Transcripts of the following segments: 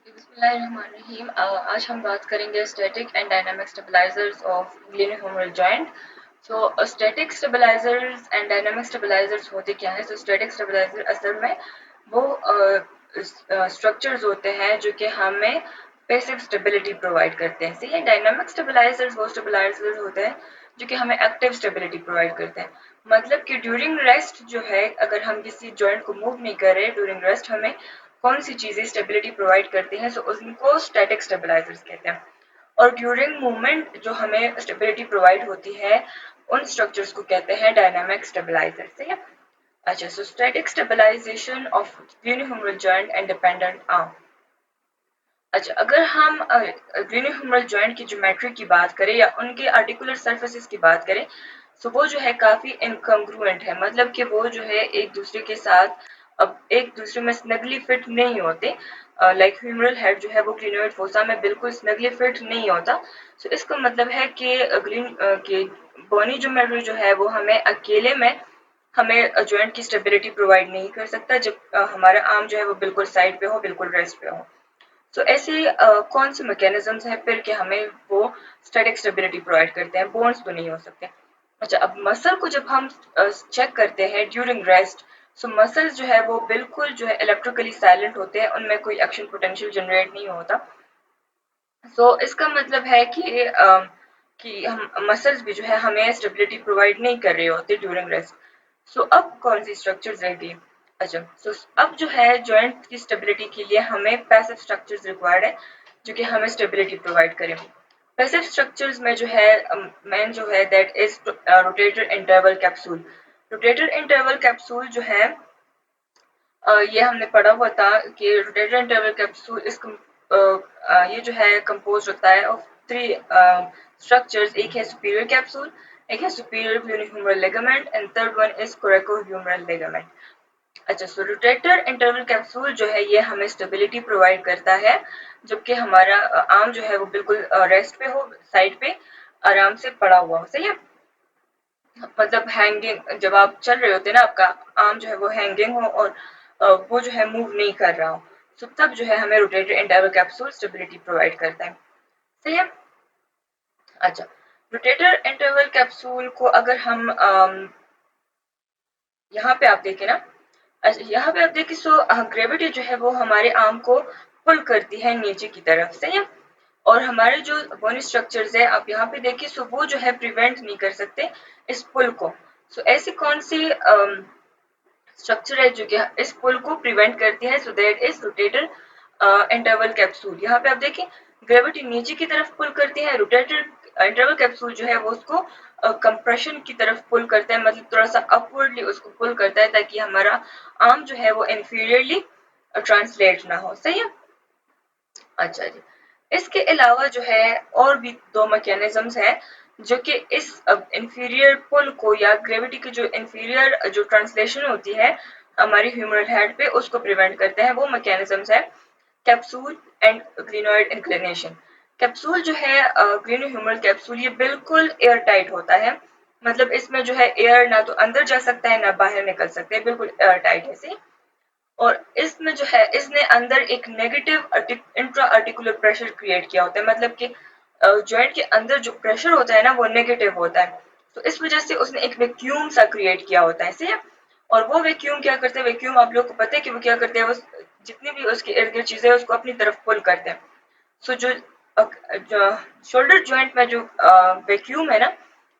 बिस्मिल्लाहिर्रहमानिर्रहीम। आज हम बात करेंगे static and dynamic stabilizers of यूनिफॉर्मल joint. So static stabilizers and dynamic stabilizers होते क्या है? स्टैटिक स्टेबलाइजर असल में वो स्ट्रक्चर्स होते हैं जो कि हमें पैसिव स्टेबिलिटी प्रोवाइड करते हैं। सही है। डायनामिक स्टेबलाइजर्स वो स्टेबलाइजर्स होते हैं जो कि हमें एक्टिव स्टेबिलिटी प्रोवाइड करते हैं। मतलब कि ड्यूरिंग रेस्ट जो है, अगर हम किसी जॉइंट को मूव नहीं कर रहे ड्यूरिंग रेस्ट, हमें कौन सी चीजें स्टेबिलिटी प्रोवाइड करती हैं? उनको स्टैटिक स्टेबलाइजर्स कहते हैं। और ड्यूरिंग मूवमेंट जो हमें स्टेबिलिटी प्रोवाइड होती है, उन स्ट्रक्चर्स को कहते हैं डायनामिक स्टेबलाइजर। ठीक है। अच्छा, सो स्टैटिक स्टेबलाइजेशन ऑफ यूनिफॉर्मल जॉइंट एंड डिपेंडेंट आर्म। अच्छा, अगर हम यूनिफॉर्मल जॉइंट की ज्योमेट्री की बात करें या उनके आर्टिकुलर सर्फेसिस की बात करें, तो वो जो है काफी इनकंग्रुएंट है। मतलब कि वो जो है एक दूसरे के साथ अब एक दूसरे में स्नगली फिट नहीं होते। लाइक ह्यूमरल हेड जो है वो क्लिनोइड फोसा में बिल्कुल स्नगली फिट नहीं होता। सो इसका मतलब है कि बोनी ज्योमेट्री जो है वो हमें अकेले में हमें जॉइंट की स्टेबिलिटी प्रोवाइड नहीं कर सकता, जब हमारा आर्म जो है वो बिल्कुल साइड पे हो, बिल्कुल रेस्ट पे हो। तो ऐसे कौन से मैकेनिज्म्स हैं फिर कि हमें वो स्टैटिक स्टेबिलिटी प्रोवाइड करते हैं? बोन्स तो नहीं हो सकते। अच्छा, अब मसल को जब हम चेक करते हैं ड्यूरिंग रेस्ट, सो मसल्स जो है वो बिल्कुल जो है इलेक्ट्रिकली साइलेंट होते हैं, उनमें कोई एक्शन पोटेंशियल जनरेट नहीं होता। सो इसका मतलब है कि हम मसल्स भी जो है हमें स्टेबिलिटी प्रोवाइड नहीं कर रहे होते ड्यूरिंग रेस्ट। सो अब कौन सी स्ट्रक्चर्स रह गई? अच्छा, सो अब जो है जॉइंट की स्टेबिलिटी के लिए हमें पैसिव स्ट्रक्चर्स रिक्वायर्ड है जो कि हमें स्टेबिलिटी प्रोवाइड करें। पैसिव स्ट्रक्चर्स में जो है मेन जो है that is rotator interval capsule. Rotator interval capsule जो है ये हमने पढ़ा हुआ था कि रोटेटर इंटरवल कैप्सूल ये जो है कंपोज होता है ऑफ थ्री स्ट्रक्चर्स। एक है सुपीरियर कैप्सूल, एक है सुपीरियर यूनिह्यूमरल ligament and third one is coracohumeral ligament. अच्छा, सो रोटेटर इंटरवल कैप्सूल जो है ये हमें स्टेबिलिटी प्रोवाइड करता है, जबकि हमारा आर्म जो है वो बिल्कुल रेस्ट पे हो, साइड पे आराम से पड़ा हुआ हो। सही है। मतलब हैंगिंग, जब आप चल रहे होते हैं ना, आपका आर्म जो है वो हैंगिंग हो और वो जो है मूव नहीं कर रहा हो, तो तब जो है हमें rotator interval capsule stability provide करता है। सही है। अच्छा, रोटेटर इंटरवल कैप्सूल को अगर हम यहाँ पे आप देखें ना, अच्छा यहाँ पे आप देखिए, सो ग्रेविटी जो है वो हमारे आर्म को पुल करती है नीचे की तरफ। सही है। और हमारे जो बोनी स्ट्रक्चर्स है आप यहाँ पे देखिए, सो वो जो है प्रिवेंट नहीं कर सकते इस पुल को। सो ऐसी कौन सी स्ट्रक्चर है जो कि इस पुल को प्रिवेंट करती है? So that is rotator interval capsule. यहाँ पे आप देखें, ग्रेविटी नीचे की तरफ पुल करती है, रोटेटर इंटरवल कैप्सूल जो है वो उसको कंप्रेशन की तरफ पुल करता है, मतलब थोड़ा सा अपवर्डली उसको पुल करता है ताकि हमारा आर्म जो है वो इंफीरियरली ट्रांसलेट ना हो। सही है। अच्छा जी, इसके अलावा जो है और भी दो मैकेनिज्म्स हैं जो कि इस इंफीरियर पुल को या ग्रेविटी की जो इंफीरियर जो ट्रांसलेशन होती है हमारी ह्यूमरल हेड पे, उसको प्रिवेंट करते हैं। वो मैकेनिज्म्स है capsule and glenoid inclination. Capsule जो है ग्लिनो ह्यूमरल कैप्सूल, ये बिल्कुल एयर टाइट होता है। मतलब इसमें जो है एयर ना तो अंदर जा सकता है ना बाहर निकल सकता है, बिल्कुल एयर टाइट है। सी, और इसमें जो है इसने अंदर एक negative intra articular pressure create किया होता है। मतलब कि जॉइंट के अंदर जो प्रेशर होता है ना वो नेगेटिव होता है, तो इस वजह से उसने एक वैक्यूम सा क्रिएट किया होता है। सही है। और वो वैक्यूम क्या करते हैं? वैक्यूम आप लोग को पता है कि वो क्या करते हैं? वो जितनी भी उसके इर्द गिर्द चीजें उसको अपनी तरफ पुल करते हैं। सो जो शोल्डर जॉइंट में जो वैक्यूम है ना,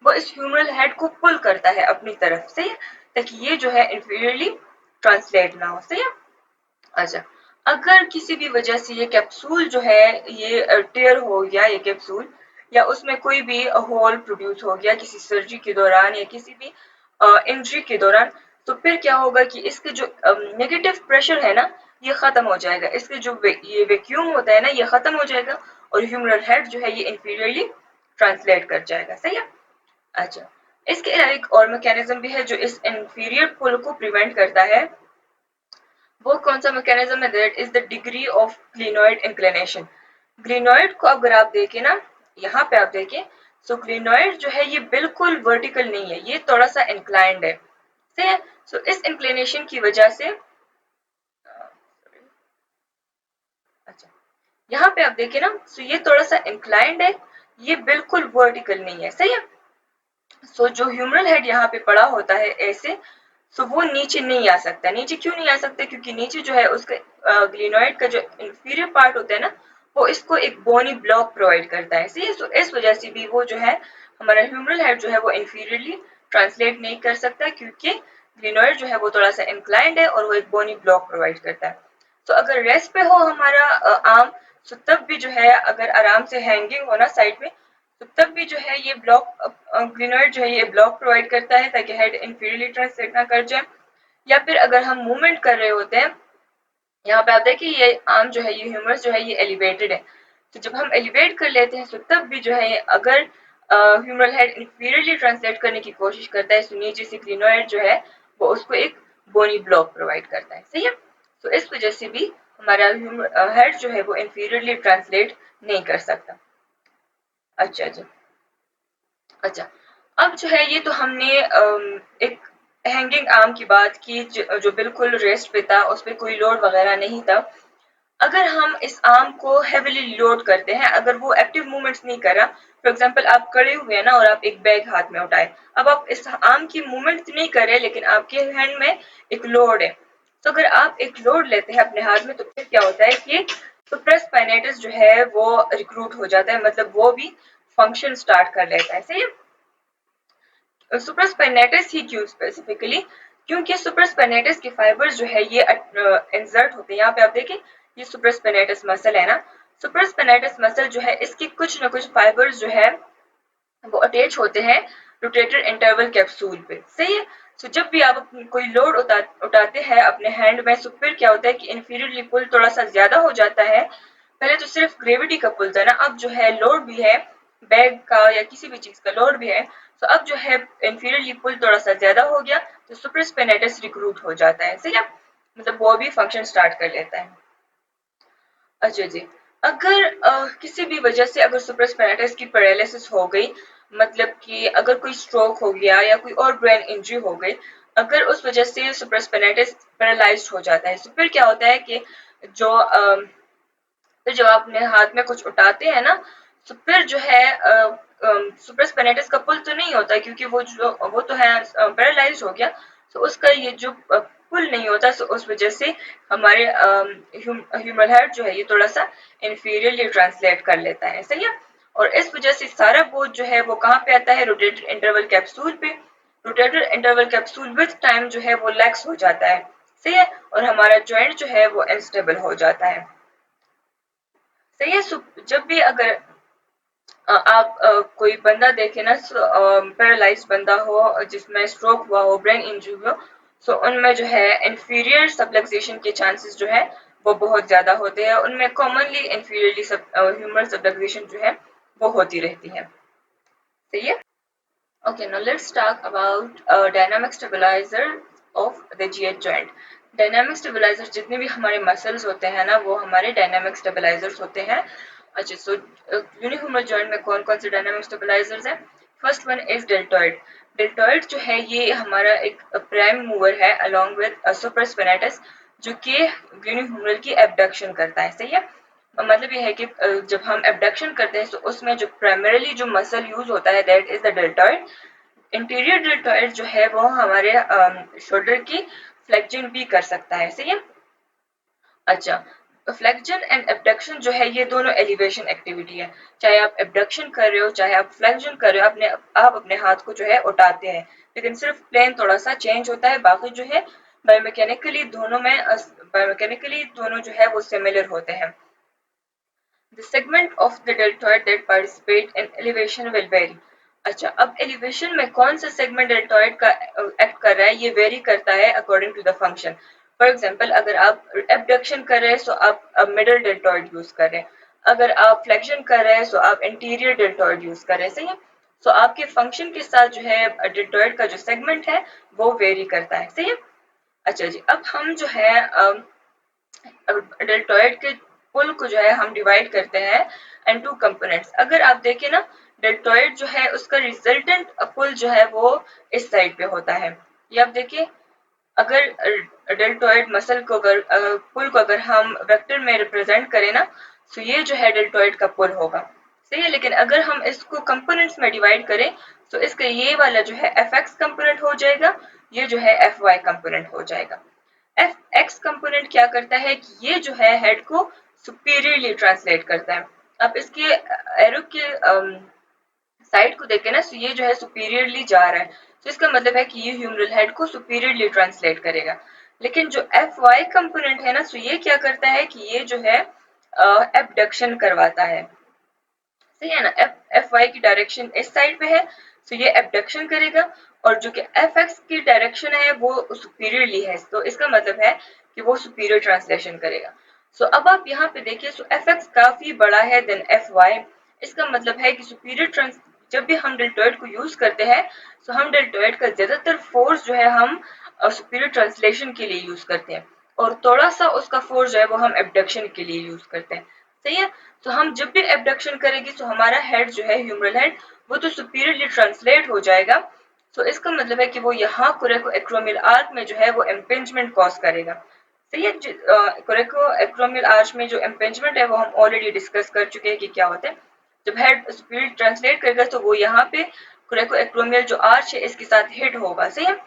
वो इस ह्यूमरल हेड को पुल करता है अपनी तरफ। सही है, ताकि ये जो है इंफीरियरली ट्रांसलेट ना हो। सही है। अच्छा, अगर किसी भी वजह से ये कैप्सूल जो है ये टेयर हो गया, ये कैप्सूल, या उसमें कोई भी होल प्रोड्यूस हो गया किसी सर्जरी के दौरान या किसी भी इंजरी के दौरान, तो फिर क्या होगा कि इसके जो नेगेटिव प्रेशर है ना ये खत्म हो जाएगा। इसके जो ये वैक्यूम होता है ना ये खत्म हो जाएगा और ह्यूमरल हेड जो है ये इंफीरियरली ट्रांसलेट कर जाएगा। सही है। अच्छा, इसके अलावा एक और मैकेनिज्म भी है जो इस इंफीरियर पुल को प्रिवेंट करता है। वो कौन सा मैकेनिज्म है? That is the degree of glenoid inclination. Glenoid को अगर आप देखें ना, यहाँ पे आप देखें, सो ग्लिनोइड जो है ये बिल्कुल वर्टिकल नहीं है, ये थोड़ा सा इंक्लाइंड है। सही है। सो इस इंक्लिनेशन की वजह से अच्छा, यहाँ पे आप देखिए ना, तो ये थोड़ा सा इंक्लाइंड है, ये बिल्कुल वर्टिकल नहीं है, सही है। सो जो ह्यूमरल हेड यहाँ पे पड़ा होता है ऐसे, सो वो नीचे नहीं आ सकता। नीचे क्यों नहीं आ सकता? क्योंकि नीचे जो है उसका ग्लिनोइड का जो इंफीरियर पार्ट होता है ना, वो इसको एक बोनी ब्लॉक प्रोवाइड करता है, सही है। सो इस वजह से भी वो जो है हमारा ह्यूमरल हेड जो है वो इंफीरियरली ट्रांसलेट नहीं कर सकता, क्योंकि ग्लिनोइड जो है वो थोड़ा सा इंक्लाइंड है और वो एक बोनी ब्लॉक प्रोवाइड करता है। तो अगर रेस्ट पे हो हमारा आर्म, तो तब भी जो है अगर आराम से हैंगिंग हो ना साइड में, तो तब भी जो है ये ब्लॉक ग्लिनोइड जो है ये ब्लॉक प्रोवाइड करता है ताकि हेड इंफीरियरली ट्रांसलेट ना कर जाए। या फिर अगर हम मूवमेंट कर रहे होते हैं, यहाँ पे आप देखिए ये आर्म जो है, ये ह्यूमरस जो है ये एलिवेटेड है। तो जब हम एलिवेट कर लेते हैं तो तब भी जो है अगर ह्यूमरल हेड इंफीरियरली ट्रांसलेट करने की कोशिश करता है, तो नीचे से ग्लिनोइड जो है वो उसको एक बोनी ब्लॉक प्रोवाइड करता है, सही है। तो इस वजह से भी हमारा हेड जो है वो इंफीरियरली ट्रांसलेट नहीं कर सकता। अच्छा जी। अच्छा, अब जो है ये तो हमने एक हैंगिंग आर्म की बात की, जो बिल्कुल रेस्ट पे था, उस पर कोई लोड वगैरह नहीं था। अगर हम इस आर्म को हेविली लोड करते हैं, अगर वो एक्टिव मूवमेंट्स नहीं कर रहा, फॉर एग्जांपल आप खड़े हुए हैं ना और आप एक बैग हाथ में उठाए, अब आप इस आर्म की मूवमेंट नहीं कर रहे, लेकिन आपके हैंड में एक लोड है। तो अगर आप एक लोड लेते हैं अपने हाथ में, तो फिर क्या होता है कि सुप्रास्पाइनेटस जो है वो रिक्रूट हो जाता है, मतलब वो भी फंक्शन स्टार्ट कर लेता है, सही है। सुप्रास्पाइनेटस ही क्यों स्पेसिफिकली? क्योंकि सुप्रास्पाइनेटस के फाइबर्स जो है ये इंसर्ट होते हैं। यहाँ पे आप देखें, ये सुप्रास्पाइनेटस मसल है ना, सुप्रास्पाइनेटस मसल जो है इसके कुछ न कुछ फाइबर्स जो है वो अटैच होते हैं रोटेटर इंटरवल कैप्सूल पे, सही है। सो जब भी आप कोई लोड उठाते हैं अपने हैंड में, सो फिर क्या होता है कि इंफीरियरली पुल थोड़ा सा ज्यादा हो जाता है। पहले तो सिर्फ ग्रेविटी का पुल था ना, अब जो है लोड भी है, बैग का या किसी भी चीज का लोड भी है। तो अब जो है इंफीरियरली पुल थोड़ा सा ज्यादा हो गया, तो सुप्रास्पाइनेटस रिक्रूट हो जाता है, सही है। मतलब वो भी फंक्शन स्टार्ट कर लेता है। अच्छा जी, अगर किसी भी वजह से अगर सुप्रास्पाइनेटस की पैरालिसिस हो गई, मतलब कि अगर कोई स्ट्रोक हो गया या कोई और ब्रेन इंजरी हो गई, अगर उस वजह से सुप्रास्पाइनेटस पैरालाइज्ड हो जाता है, तो फिर क्या होता है कि जो फिर जब आप अपने हाथ में कुछ उठाते हैं ना, तो फिर जो है सुप्रास्पाइनेटस का पुल तो नहीं होता, क्योंकि वो तो है पैरालाइज हो गया। तो उसका ये जो पुल नहीं होता, तो उस वजह से हमारे ह्यूमन हेड जो है ये थोड़ा सा इंफीरियरली ट्रांसलेट कर लेता है, सही है। और इस वजह से सारा बोझ जो है वो कहाँ पे आता है? रोटेटर इंटरवल कैप्सूल पे। Rotator interval capsule with time जो है वो लैक्स हो जाता है, सही है। और हमारा जॉइंट जो है वो अनस्टेबल हो जाता है, सही है। जब भी अगर आप कोई बंदा देखे ना, पैरालाइज बंदा हो जिसमें स्ट्रोक हुआ हो, ब्रेन इंजरी हो, सो उनमें जो है इंफीरियर सबलक्सेशन के चांसेस जो है वो बहुत ज्यादा होते हैं। उनमें कॉमनली इंफीरियरली ह्यूमरल सबलक्सेशन जो है वो होती रहती है, सही है। Okay, now let's talk about dynamic stabilizer of the GH joint. Dynamic stabiliser जितने भी हमारे मसल्स होते हैं ना, वो हमारे डायनामिक स्टेबलाइजर्स होते हैं। अच्छा, सो यूनिह्यूमरल जॉइंट में कौन कौन से डायनामिक स्टेबलाइजर्स हैं? First one is deltoid. Deltoid जो है ये हमारा एक प्राइम मूवर है अलोंग विद सुप्रास्पाइनेटस, जो कि यूनिह्यूमरल की एबडक्शन करता है, सही है। मतलब ये है कि जब हम एबडक्शन करते हैं तो उसमें जो प्राइमरीली जो मसल यूज होता है that is the deltoid. Interior deltoid जो है वो हमारे शोल्डर की फ्लेक्जन भी कर सकता है, सही है। अच्छा, फ्लेक्जन एंड एबडक्शन जो है ये दोनों एलिवेशन एक्टिविटी है। चाहे आप एबडक्शन कर रहे हो, चाहे आप फ्लेक्जन कर रहे हो, आप अपने हाथ को जो है उठाते हैं, लेकिन सिर्फ प्लेन थोड़ा सा चेंज होता है, बाकी जो है बायोमैकेनिकली दोनों जो है वो सिमिलर होते हैं। The segment of the deltoid that participate in elevation will vary. अच्छा, अब एलिवेशन में कौन सा सेगमेंट डेल्टॉइड का एक्ट कर रहा है ये वेरी करता है according to the function. For example, अगर आप एबडक्शन कर रहे हैं तो आप मिडल डेल्टॉइड यूज कर रहे हैं, अगर आप फ्लेक्शन कर रहे हैं तो आप इंटीरियर डेल्टॉइड यूज कर रहे हैं, सही है। तो आपके फंक्शन के साथ जो है डेल्टॉइड का जो सेगमेंट है वो वेरी करता है, सही है। अच्छा जी, अब हम जो है डेल्टॉइड के पुल को जो है हम डिवाइड करते हैं एंड टू कंपोनेंट्स। अगर आप देखें ना, डेल्टॉइड जो है उसका रिजल्टेंट पुल जो है वो इस साइड पे होता है। ये आप देखिए, अगर डेल्टॉइड मसल को अगर पुल को अगर हम वेक्टर में रिप्रेजेंट करें ना, सो ये जो है डेल्टोइड का पुल होगा, सही है। लेकिन अगर हम इसको कंपोनेंट्स में डिवाइड करें तो इसका ये वाला जो है एफ एक्स कंपोनेंट हो जाएगा, ये जो है एफ वाई कंपोनेंट हो जाएगा। एफ एक्स कंपोनेंट क्या करता है कि ये जो है हेड को सुपीरियरली ट्रांसलेट करता है। अब इसके एरो के साइड को देखें ना, तो ये जो है सुपीरियरली जा रहा है, तो इसका मतलब है कि ये ह्यूमरल हेड को सुपीरियरली ट्रांसलेट करेगा। लेकिन जो एफ वाई कंपोनेंट है ना, तो ये क्या करता है कि ये जो है एबडक्शन करवाता है, सही है ना। एफ वाई की डायरेक्शन इस साइड पे है, तो ये एबडक्शन करेगा, और जो कि एफ एक्स की डायरेक्शन है वो सुपीरियरली है, तो इसका मतलब है कि वो सुपीरियर ट्रांसलेशन करेगा। सो अब आप यहाँ पे देखिए, सो एफ एक्स काफी बड़ा है देन एफ वाई, इसका मतलब है कि सुपीरियर ट्रांस जब भी हम डेल्टोइड को यूज करते हैं, तो हम डेल्टोइड का ज्यादातर फोर्स जो है हम सुपीरियर ट्रांसलेशन के लिए यूज करते हैं, और थोड़ा सा उसका फोर्स जो है वो हम एबडक्शन के लिए यूज करते हैं, सही है। तो हम जब भी एबडक्शन करेंगे तो हमारा हेड जो है ह्यूमरल हेड वो तो सुपीरियरली ट्रांसलेट हो जाएगा, तो इसका मतलब है कि वो यहाँ कोरेको एक्रोमियल आर्क में जो है वो इम्पिंजमेंट कॉज करेगा, सही है। कोरेको एक्रोमियल आर्च में जो इम्पिंजमेंट है वो हम ऑलरेडी डिस्कस कर चुके हैं कि क्या होता है। जब हेड सुपीरियर ट्रांसलेट करेगा तो वो यहाँ पे कोरेको एक्रोमियल जो आर्च है इसके साथ हिट होगा, सही है।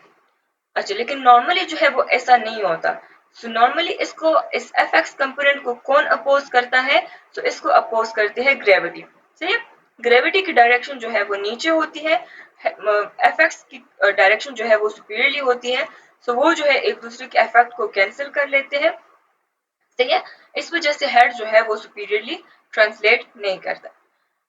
अच्छा, लेकिन नॉर्मली जो है वो ऐसा नहीं होता। सो नॉर्मली इसको इस एफ एक्स कंपोनेंट को कौन अपोज करता है, तो इसको अपोज करते हैं ग्रेविटी, सही है। ग्रेविटी की डायरेक्शन जो है वो नीचे होती है, एफ एक्स की डायरेक्शन जो है वो सुपीरियरली होती है, सो वो जो है एक दूसरे के इफेक्ट को कैंसिल कर लेते हैं, सही है। इस वजह से हेड जो है वो सुपीरियरली ट्रांसलेट नहीं करता।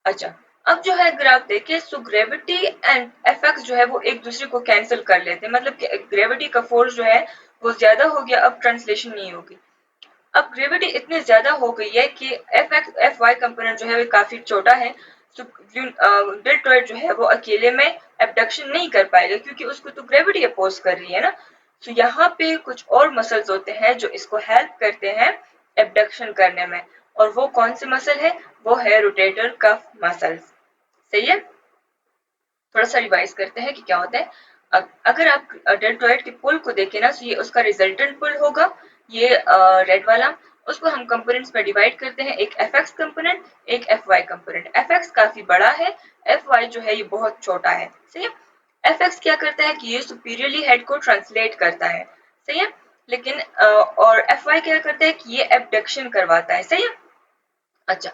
अच्छा, अब जो है अगर आप देखें तो ग्रेविटी एंड एफएक्स जो है वो एक दूसरे को कैंसिल कर लेते हैं, मतलब कि ग्रेविटी का फोर्स जो है वो ज्यादा हो गया, अब ट्रांसलेशन नहीं होगी। अब ग्रेविटी इतनी ज्यादा हो गई है कि F X F Y component जो है वो काफी छोटा है, तो डेल्टोइड जो है वो अकेले में एबडक्शन नहीं कर पाएगा क्योंकि उसको तो ग्रेविटी अपोज कर रही है ना। तो यहाँ पे कुछ और मसल्स होते हैं जो इसको हेल्प करते हैं एबडक्शन करने में, और वो कौन से मसल है, वो है रोटेटर कफ मसल्स, सही है। थोड़ा सा रिवाइज करते हैं कि क्या होता है। अगर आप डेल्टोइड के पुल को देखें ना, तो ये उसका रिजल्टेंट पुल होगा, ये रेड वाला। उसको हम कंपोनेंट्स में डिवाइड करते हैं, एक एफ एक्स कंपोनेंट, एक F Y component. F X काफी बड़ा है, एफ वाई जो है ये बहुत छोटा है, सही है। एफ एक्स क्या करता है कि ये सुपीरियरली हेड को ट्रांसलेट करता है, सही है। लेकिन और एफ वाई क्या करता है कि ये एबडक्शन करवाता है, सही है। अच्छा,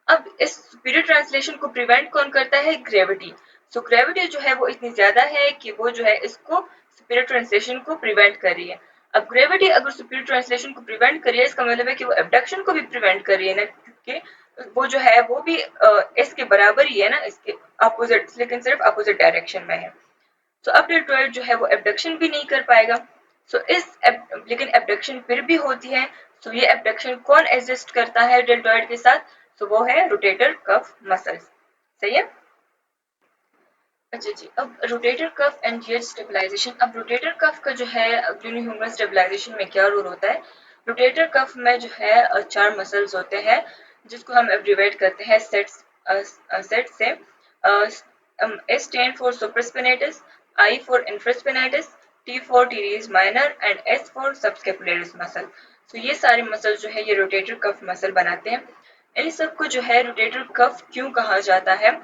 अब इस सुपीरियर ट्रांसलेशन को प्रिवेंट कौन करता है, ग्रेविटी। सो ग्रेविटी जो है वो इतनी ज्यादा है कि वो जो है इसको सुपीरियर ट्रांसलेशन को प्रिवेंट कर रही है। अब ग्रेविटी अगर सुपीरियर ट्रांसलेशन को प्रिवेंट कर रही है, इसका मतलब है कि वो एबडक्शन को भी प्रिवेंट कर रही है ना, क्योंकि वो जो है वो भी इसके बराबर ही है ना, इसके अपोजिट, लेकिन सिर्फ अपोजिट डायरेक्शन में है। तो अब डेल्टोइड जो है वो एबडक्शन भी नहीं कर पाएगा। सो लेकिन एबडक्शन फिर भी होती है। सो ये एबडक्शन कौन एग्जिस्ट करता है डेल्टोइड के साथ, तो वो है रोटेटर कफ मसल्स, सही है। अच्छा जी, अब rotator cuff and gear stabilisation. अब रोटेटर कफ का जो है यूनिह्यूमरल स्टेबलाइजेशन में क्या रोल होता है। रोटेटर कफ में जो है चार मसल्स होते हैं जिसको हम एब्रिवेट करते हैं सेट्स सेट से। S stands for supraspinatus, I for infraspinatus, T for teres minor and S for subscapularis muscle. तो ये सारे मसल जो है ये रोटेटर कफ मसल बनाते हैं। इन सबको जो है रोटेटर कफ क्यों कहा जाता है,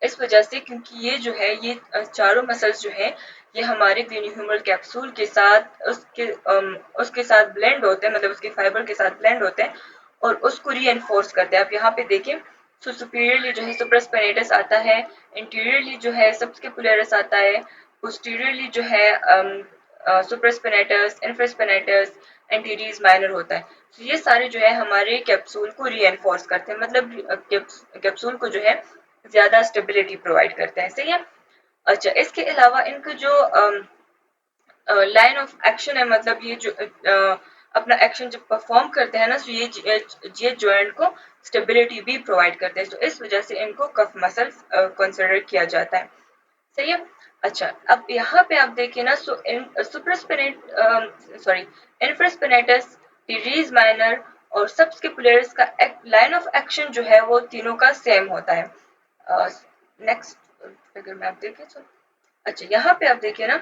इस वजह से क्योंकि ये जो है ये चारों मसल्स जो हैं ये हमारे यूनिह्यूमरल कैप्सूल के साथ उसके साथ ब्लेंड होते हैं, मतलब उसके फाइबर के साथ ब्लेंड होते हैं और उसको री करते हैं। आप यहाँ पे देखें, तो सुपीरियरली जो है सुप्रास्पिनेटस आता है, इंटीरियरली जो है सबस्केपुलरिस आता है, पोस्टीरियरली जो है सुप्रास्पिनेटस, इंफ्रास्पिनेटस, एंटीरियस माइनर होता है। तो ये सारे जो है हमारे कैप्सूल को री करते हैं, मतलब कैप्सूल को जो है ज्यादा स्टेबिलिटी प्रोवाइड करते हैं, सही है। अच्छा, इसके अलावा इनका जो लाइन ऑफ एक्शन है, मतलब ये जो अपना एक्शन जब परफॉर्म करते हैं ना, तो ये जॉइंट को स्टेबिलिटी भी प्रोवाइड करते हैं, तो इस वजह से इनको कफ मसल्स कंसिडर किया जाता है, सही है। अच्छा, अब यहाँ पे आप देखिए ना, सो इन सुप्रास्पिनेट सॉरी इंफ्रास्पिनेटस, टीरेस माइनर और सबस्केपुलरिस का लाइन ऑफ एक्शन जो है वो तीनों का सेम होता है। नेक्स्ट फिगर में आप देखिए तो, अच्छा यहाँ पे आप देखिए ना,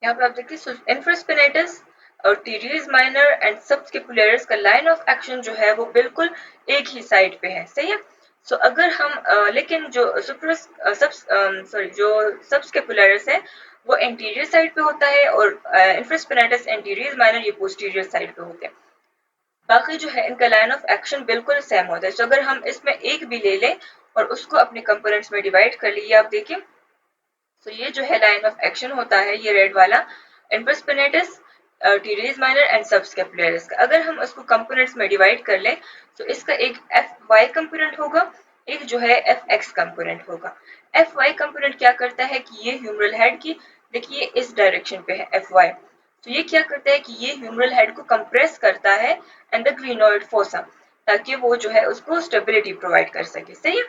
यहाँ पे आप देखिए इंफ्रास्पिनेटस और टीरियस माइनर एंड सबस्केपुलरिस का लाइन ऑफ एक्शन जो है वो बिल्कुल एक ही साइड पे है, सही है। सो अगर हम लेकिन जो जो सबस्केपुलरिस है वो एंटीरियर साइड पे होता है और इंफ्रास्पिनेटस एंटीरियस माइनर ये पोस्टीरियर साइड पे होते हैं। बाकी जो है इनका लाइन ऑफ एक्शन बिल्कुल सेम होता है। तो अगर हम इसमें एक भी ले लें और उसको अपने कंपोनेंट्स में डिवाइड कर लिए, आप देखिए, तो ये जो है लाइन ऑफ एक्शन होता है ये रेड वाला इंफ्रास्पिनेटस टीरियस माइनर एंड सबस्केपुलरिस का। अगर हम उसको कंपोनेंट्स में डिवाइड कर लें तो इसका एक एफ वाई कंपोनेंट होगा, एक जो है एफ एक्स कंपोनेंट होगा। एफ वाई कंपोनेंट क्या करता है कि ये ह्यूमरल हेड की, देखिए इस डायरेक्शन पे है एफ वाई, तो ये क्या करता है कि ये ह्यूमरल हेड को कंप्रेस करता है एंड द ग्रीनोइड फोसा, ताकि वो जो है उसको स्टेबिलिटी प्रोवाइड कर सके, सही है।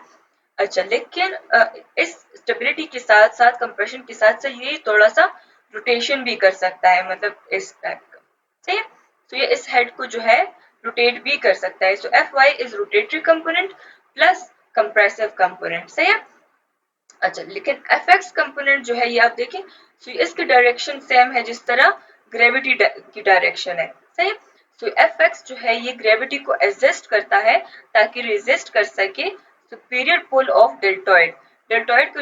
अच्छा, लेकिन इस स्टेबिलिटी के साथ साथ कंप्रेशन के साथ साथ ये थोड़ा सा रोटेशन भी कर सकता है, मतलब इस टाइप का, सही है। तो ये इस हेड को जो है रोटेट भी कर सकता है। So F Y is rotatory component plus compressive component, सही है। अच्छा, लेकिन एफ एक्स कंपोनेंट जो है ये आप देखें, तो इसकी डायरेक्शन सेम है जिस तरह ग्रेविटी की डायरेक्शन है, सही है। तो एफ एक्स जो है ये ग्रेविटी को एडजस्ट करता है ताकि रेजिस्ट कर सके superior pull of deltoid. Deltoid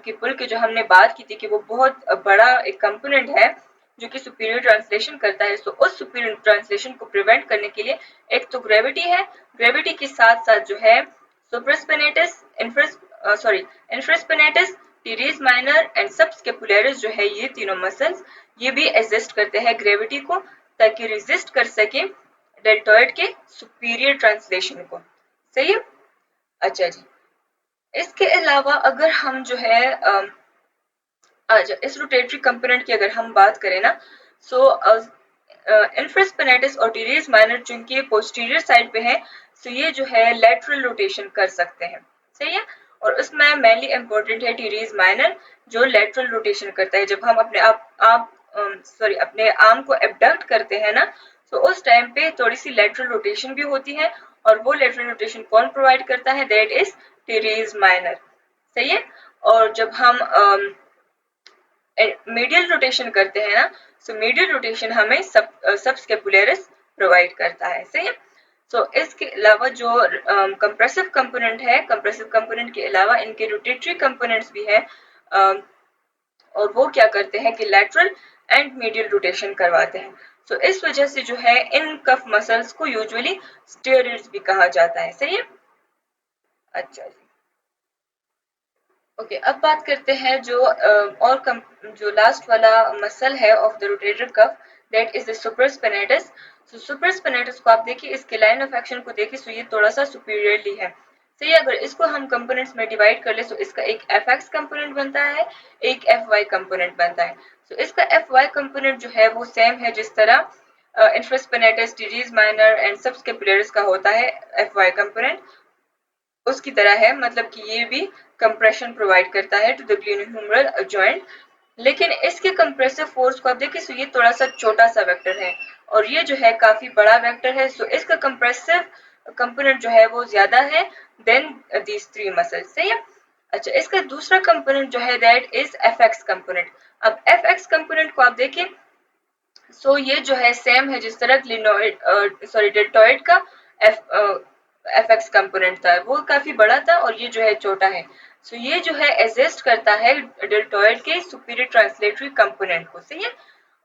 की पुल की जो हमने बात की थी कि वो बहुत बड़ा एक कंपोनेंट है जो कि सुपीरियर ट्रांसलेशन करता है। तो उस सुपीरियर ट्रांसलेशन को प्रिवेंट करने के लिए एक तो ग्रेविटी है, ग्रेविटी के साथ साथ जो है सुप्रास्पिनेटस इंफ्रास्पिनेटस टीरियस माइनर एंड सबस्केपुलरिस जो है ये तीनों मसल्स ये भी एडजस्ट करते हैं ग्रेविटी को ताकि रेजिस्ट कर सके डेल्टॉइड के सुपीरियर ट्रांसलेशन को, सही है। अच्छा जी, इसके अलावा अगर हम जो है अच्छा इस रोटेटरी कंपोनेंट की अगर हम बात करें ना, सो इंफ्रास्पिनेटस और टीरियस माइनर जिनके पोस्टीरियर साइड पे है, सो ये जो है लेटरल रोटेशन कर सकते हैं, सही है। और उसमें मेनली इम्पोर्टेंट है टीरियस माइनर जो लेटरल रोटेशन करता है। जब हम अपने आर्म को एबडक्ट करते हैं ना, तो उस टाइम पे थोड़ी सी लेटरल रोटेशन भी होती है और वो लेटरल रोटेशन कौन प्रोवाइड करता है, दैट इज टीरियस माइनर, सही है। और जब हम मीडियल रोटेशन करते हैं ना, सो मीडियल रोटेशन हमें सबस्केपुलरिस प्रोवाइड करता है, सही है। सो इसके अलावा जो कंप्रेसिव कंपोनेंट है, कंप्रेसिव कंपोनेंट के अलावा इनके रोटेटरी कंपोनेंट्स भी है, और वो क्या करते हैं कि लैटरल एंड मीडियल रोटेशन करवाते हैं। सो इस वजह से जो है इन कफ मसल्स को यूजुअली स्टेरॉइड्स भी कहा जाता है, सही है। अच्छा जी, ओके, अब बात करते हैं जो जो लास्ट वाला मसल है of the rotator cuff, that is the supraspinatus. So supraspinatus को आप देखिए, इसके लाइन ऑफ एक्शन को देखिए, सो ये थोड़ा सा सुपीरियरली है, सही है। अगर इसको हम कंपोनेंट्स में डिवाइड कर ले तो इसका एक एफ एक्स कंपोनेंट बनता है, एक एफ वाई कंपोनेंट बनता है। सो इसका एफ वाई कंपोनेंट जो है वो सेम है जिस तरह इंफ्रास्पिनेटस टीरियस माइनर एंड सबस्केपुलरिस का होता है एफ वाई कंपोनेंट, उसकी तरह है, मतलब कि ये भी कंप्रेशन प्रोवाइड करता है टू द ग्लेनोह्यूमरल जॉइंट। लेकिन इसके कंप्रेसिव फोर्स को आप देखिए, सो ये थोड़ा सा छोटा सा वेक्टर है और ये जो है काफी बड़ा वेक्टर है। सो इसका कंप्रेसिव कंपोनेंट जो है वो ज्यादा है देन दीज थ्री मसल्स, सही है। अच्छा, इसका दूसरा कंपोनेंट जो है that is F X component. अब एफ एक्स कंपोनेंट को आप देखिए, सो ये जो है सेम है जिस तरह डेल्टॉइड का एफ एफ एक्स कंपोनेंट था, वो काफी बड़ा था और ये जो है छोटा है। सो ये जो है एग्जिस्ट करता है डेल्टॉइड के सुपीरियर ट्रांसलेटरी कंपोनेंट को, सही है,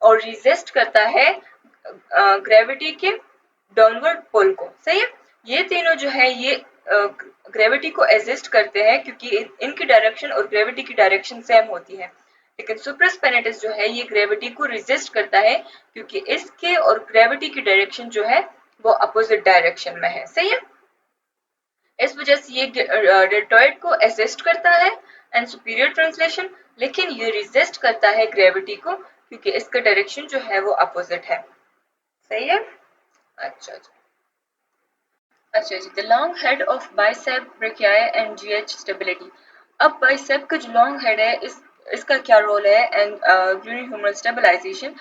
और रिजिस्ट करता है ग्रेविटी के डाउनवर्ड पुल को, सही है। ये तीनों जो है ये ग्रेविटी को एग्जिस्ट करते हैं क्योंकि इनकी डायरेक्शन और ग्रेविटी की डायरेक्शन सेम होती है। लेकिन सुप्रास्पिनेटस जो है ये ग्रेविटी को रेजिस्ट करता है क्योंकि इसके और ग्रेविटी की डायरेक्शन जो है वो अपोजिट डायरेक्शन में है, सही है। इस वजह से ये डेल्टॉइड को असिस्ट करता है एंड सुपीरियर ट्रांसलेशन, लेकिन ये रेजिस्ट करता है ग्रेविटी को क्योंकि इसका डायरेक्शन जो है वो अपोजिट है, सही है। अच्छा जी, अच्छा जी, the long head of bicep brachii and GH stability. अब बाइसेप का जो लॉन्ग हेड है इसका क्या रोल है एंड ग्लूटेन स्टेबलाइजेशन।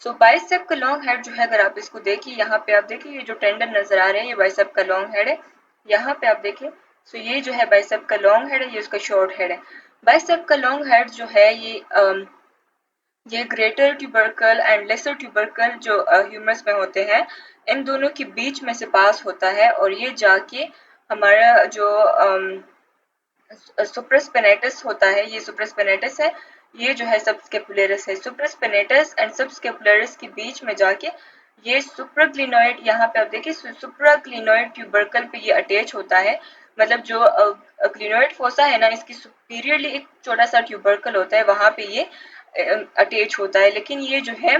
सो बाइसेप का लॉन्ग हेड जो है, अगर आप इसको देखिए, यहाँ पे आप देखिए ये जो टेंडन नजर आ रहे हैं ये बाइसेप का लॉन्ग हेड है, यहाँ पे आप देखिए। सो ये जो है बाइसेप का लॉन्ग हेड है, ये उसका शॉर्ट हेड है। बाइसेप का लॉन्ग हेड जो है ये ये greater tubercle and lesser tubercle जो ह्यूमरस में होते हैं, इन दोनों के बीच में से पास होता है और ये जाके हमारा जो सुप्रास्पिनेटस होता है, ये सुप्रास्पिनेटस है, ये जो है सबस्केपुलरिस है। सुप्रास्पिनेटस एंड सबस्केपुलरिस के बीच में जाके ये सुप्राग्लिनोइड, यहाँ पे आप देखिए सुप्राग्लिनोइड ट्यूबरकल पे ये अटैच होता है। मतलब जो ग्लिनोइड फोसा है ना, इसकी सुपीरियरली एक छोटा सा ट्यूबरकल होता है, वहां पे ये अटैच होता है, लेकिन ये जो है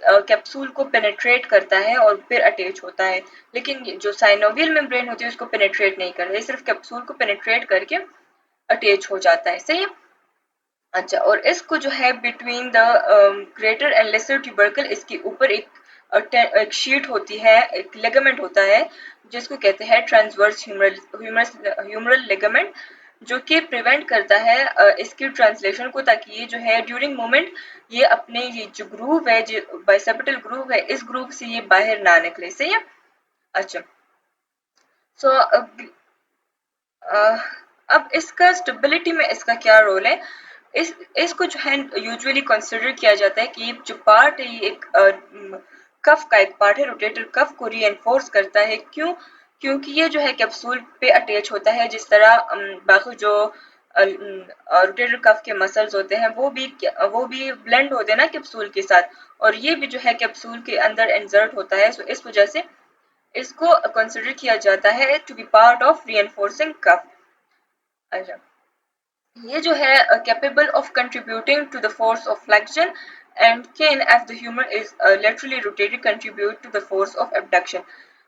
कैप्सूल को पेनेट्रेट करता है और फिर अटैच होता है। लेकिन जो साइनोवियल मेम्ब्रेन होती है उसको पेनेट्रेट नहीं करता, ये सिर्फ कैप्सूल को पेनेट्रेट करके अटैच हो जाता है। सही है। अच्छा, और इसको जो है between the greater and lesser tubercle, इसके ऊपर एक शीट होती है, एक लिगामेंट होता है जिसको कहते हैं ट्रांसवर्स ह्यूमरल लिगामेंट, जो कि प्रिवेंट करता है इसकी ट्रांसलेशन को, ताकि ये जो है ड्यूरिंग मोमेंट ये अपने ये जो ग्रूव है, जो बाइसेप्टल ग्रूव है, इस ग्रूव से ये बाहर ना निकले। सही है। अच्छा, सो अब इसका स्टेबिलिटी में इसका क्या रोल है, इसको जो है यूजुअली कंसिडर किया जाता है कि जो पार्ट है ये एक कफ का एक पार्ट है, रोटेटर कफ को रीएनफोर्स करता है। क्यों? क्योंकि ये जो है कैप्सूल पे अटैच होता है, जिस तरह बाकी जो रोटेटर कफ के मसल्स होते हैं वो भी ब्लेंड होते हैं ना कैप्सूल के साथ, और ये भी जो है कैप्सूल के अंदर इंसर्ट होता है। सो इस वजह से इसको कंसिडर किया जाता है to be part of reinforcing cuff. अच्छा, ये जो है capable of contributing to the force of flexion and can if the humerus is laterally rotated contribute to the force of abduction.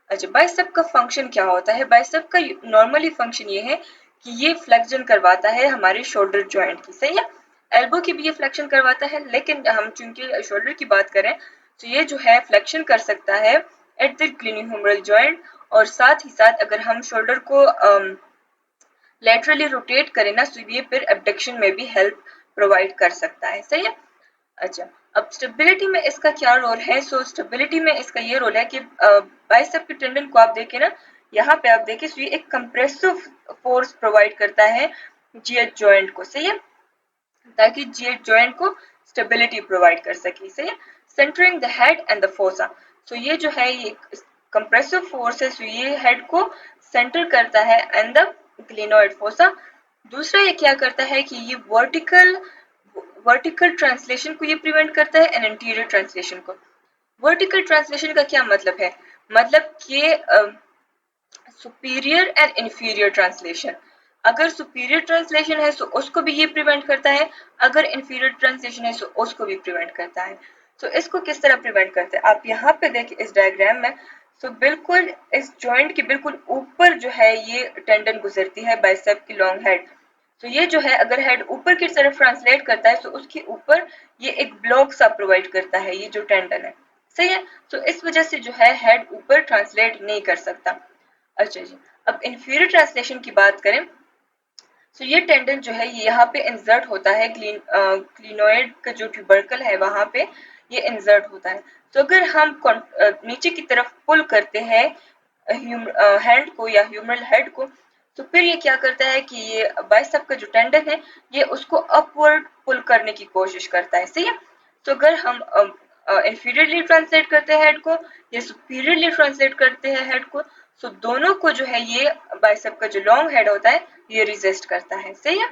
अच्छा, बाइसेप का फंक्शन क्या होता है? बाइसेप का नॉर्मली फंक्शन ये है कि ये फ्लेक्शन करवाता है हमारे शोल्डर जॉइंट की। सही है। एल्बो की भी ये फ्लेक्शन करवाता है, लेकिन हम चूंकि शोल्डर की बात करें तो ये जो है फ्लेक्शन कर सकता है एट द ग्लेन्यूहुमरल जॉइंट, और साथ ही साथ अगर हम शोल्डर को लेटरली रोटेट करें ना, तो ये फिर एबडक्शन में भी हेल्प प्रोवाइड कर सकता है। सही है। अच्छा, अब स्टेबिलिटी में इसका क्या रोल है? सो स्टेबिलिटी में इसका ये रोल है कि बाइसेप के टेंडन को आप देखें ना, यहाँ पे आप देखें, सो ये एक कंप्रेसिव फोर्स प्रोवाइड करता है जीएच जॉइंट को। सही है, ताकि जीएच जॉइंट को स्टेबिलिटी प्रोवाइड कर सके। सही है। Centering the head and the fossa, so ये जो है ये कंप्रेसिव फोर्स है, सो ये हेड को सेंटर करता है एंड द ग्लिनोइड फोसा। दूसरा ये क्या करता है कि ये वर्टिकल ट्रांसलेशन को ये प्रिवेंट करता है एंड इंटीरियर ट्रांसलेशन को। वर्टिकल ट्रांसलेशन का क्या मतलब है? मतलब कि सुपीरियर एंड इंफीरियर ट्रांसलेशन। अगर सुपीरियर ट्रांसलेशन है तो उसको भी ये प्रिवेंट करता है, अगर इंफीरियर ट्रांसलेशन है तो उसको भी प्रिवेंट करता है। तो इसको किस तरह प्रिवेंट करते हैं आप यहाँ पे देखिए इस डायग्राम में। तो बिल्कुल इस जॉइंट के बिल्कुल ऊपर जो है ये टेंडन गुजरती है, बाइसेप की लॉन्ग हेड। तो ये जो है अगर हेड ऊपर की तरफ ट्रांसलेट करता है तो उसके ऊपर ये एक ब्लॉक सा प्रोवाइड करता है, ये जो टेंडन है। सही है। तो इस वजह से जो है हेड ऊपर ट्रांसलेट नहीं कर सकता। अच्छा जी, अब इंफीरियर ट्रांसलेशन की बात करें तो ये टेंडन जो है ये यहाँ पे इंसर्ट होता है, क्लिनोइड का जो ट्यूबरकल है वहां पे ये इंसर्ट होता है। तो अगर हम नीचे की तरफ पुल करते हैं हैंड को या ह्यूमरल हेड को, तो फिर ये क्या करता है कि ये बाइसेप का जो टेंडन है ये उसको अपवर्ड पुल करने की कोशिश करता है। सही है। तो अगर हम इंफीरियरली ट्रांसलेट करते हैं हेड को या सुपीरियरली ट्रांसलेट करते हैं हेड को, तो दोनों को जो है ये बाइसेप का जो लॉन्ग हेड होता है ये रिजिस्ट करता है। सही है।